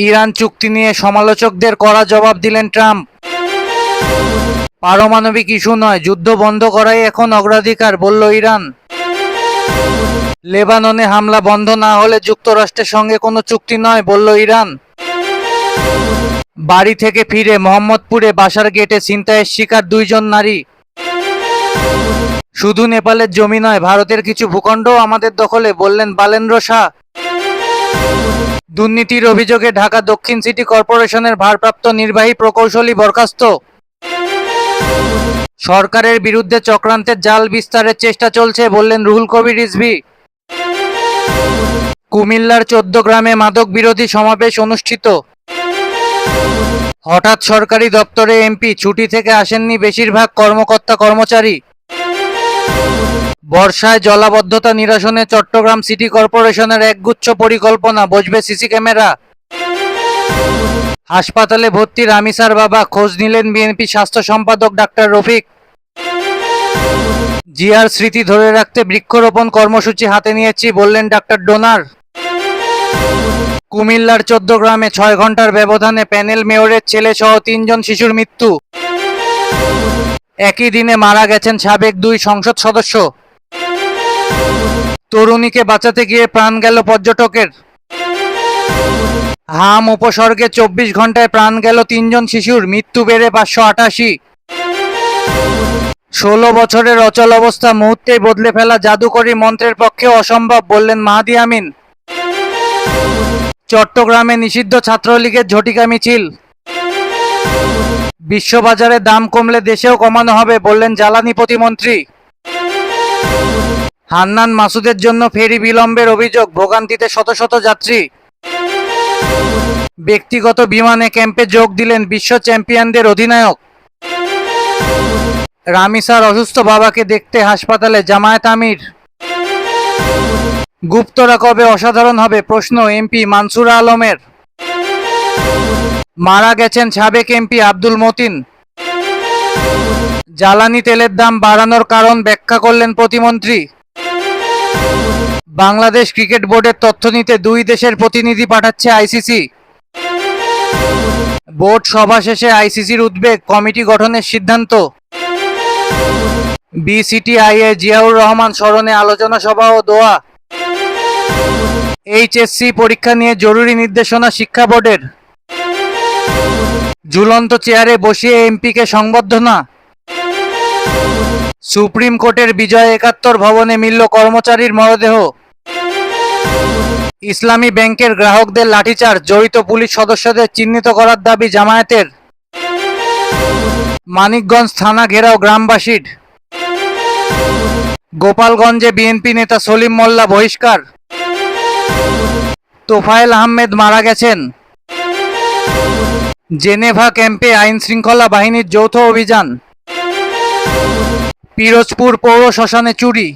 Iran চুক্তি নিয়ে সমালোচকদের কড়া জবাব দিলেন ট্রাম্প। পারমাণবিক ইস্যু নয়, যুদ্ধ বন্ধ করাই এখন অগ্রাধিকার, বলল ইরান। লেবাননে হামলা বন্ধ না হলে যুক্তরাষ্ট্রের সঙ্গে কোনো চুক্তি নয়, বলল ইরান। বাড়ি থেকে ফিরে মোহাম্মদপুরে বাসার গেটে ছিনতাইয়ের শিকার 2 জন নারী। শুধু নেপালের জমি নয়, ভারতের কিছু ভূখণ্ডও আমাদের দখলে, বললেন বালেন্দ্র শাহ। দুর্নীতির অভিযোগে ঢাকা দক্ষিণ সিটি কর্পোরেশনের ভারপ্রাপ্ত নির্বাহী প্রকৌশলী বরখাস্ত। সরকারের বিরুদ্ধে চক্রান্তের জাল বিস্তারের চেষ্টা চলছে, বললেন রুহুল কবির রিজভী। কুমিল্লার 14 গ্রামে মাদক বিরোধী সমাবেশ অনুষ্ঠিত। হঠাৎ সরকারি দপ্তরে এমপি, ছুটি থেকে আসেননি বেশিরভাগ কর্মকর্তা কর্মচারী। বর্ষায় জলাবদ্ধতা নিরসনে চট্টগ্রাম সিটি কর্পোরেশনের একগুচ্ছ পরিকল্পনা, বসবে সিসি ক্যামেরা। হাসপাতালে ভর্তি রামিসার বাবা, খোঁজ নিলেন বিএনপি স্বাস্থ্য সম্পাদক ডাক্তার রফিক। জিয়ার স্মৃতি ধরে রাখতে বৃক্ষরোপণ কর্মসূচি হাতে নিয়েছি, বললেন ডাক্তার ডোনার। কুমিল্লার 14 গ্রামে 6 ঘন্টার ব্যবধানে প্যানেল মেয়রের ছেলে সহ 3 জন শিশুর মৃত্যু। একই দিনে মারা গেছেন সাবেক 2 সংসদ সদস্য। তরুণীকে বাঁচাতে গিয়ে প্রাণ গেল পর্যটকের। হাম উপসর্গে 24 ঘন্টায় প্রাণ গেল 3 জন শিশুর, মৃত্যু বেড়ে 588। 16 বছরের অচল অবস্থা মুহূর্তেই বদলে ফেলা জাদুকরী মন্ত্রের পক্ষে অসম্ভব, বললেন মাহাদি আমিন। চট্টগ্রামে নিষিদ্ধ ছাত্রলীগের ঝটিকা মিছিল। বিশ্ববাজারে দাম কমলে দেশেও কমানো হবে, বললেন জ্বালানি প্রতিমন্ত্রী। হান্নান মাসুদের জন্য ফেরি বিলম্বের অভিযোগ, ভোগান্তিতে শত শত যাত্রী। ব্যক্তিগত বিমানে ক্যাম্পে যোগ দিলেন বিশ্ব চ্যাম্পিয়নদের অধিনায়ক। রামিসার অসুস্থ বাবাকে দেখতে হাসপাতালে জামায়াত আমির। গুপ্তরা কবে অসাধারণ হবে, প্রশ্ন এমপি মানসুরা আলমের। মারা গেছেন সাবেক এমপি আব্দুল মতিন। জ্বালানি তেলের দাম বাড়ানোর কারণ ব্যাখ্যা করলেন প্রতিমন্ত্রী। বাংলাদেশ ক্রিকেট বোর্ডের তথ্য নিতে 2 দেশের প্রতিনিধি পাঠাচ্ছে আইসিসি। বোর্ড সভা শেষে আইসিসির উদ্বেগ, কমিটি গঠনের সিদ্ধান্ত। বিসিটিআইয়ে জিয়াউর রহমান স্মরণে আলোচনা সভা ও দোয়া। এইচএসসি পরীক্ষা নিয়ে জরুরি নির্দেশনা শিক্ষা বোর্ডের। ঝুলন্ত চেয়ারে বসিয়ে এমপিকে সংবর্ধনা। সুপ্রিম কোর্টের বিজয় 71 ভবনে মিলল কর্মচারীর মরদেহ। ইসলামী ব্যাংকের গ্রাহকদের লাঠিচার্জ, জড়িত পুলিশ সদস্যদের চিহ্নিত করার দাবি জামায়াতের। মানিকগঞ্জ থানা ঘেরাও গ্রামবাসীর। গোপালগঞ্জে বিএনপি নেতা সলিম মোল্লা বহিষ্কার। তোফায়েল আহমেদ মারা গেছেন। জেনেভা ক্যাম্পে আইন শৃঙ্খলা বাহিনীর যৌথ অভিযান। পিরোজপুর পৌর শ্মশানে চুরি।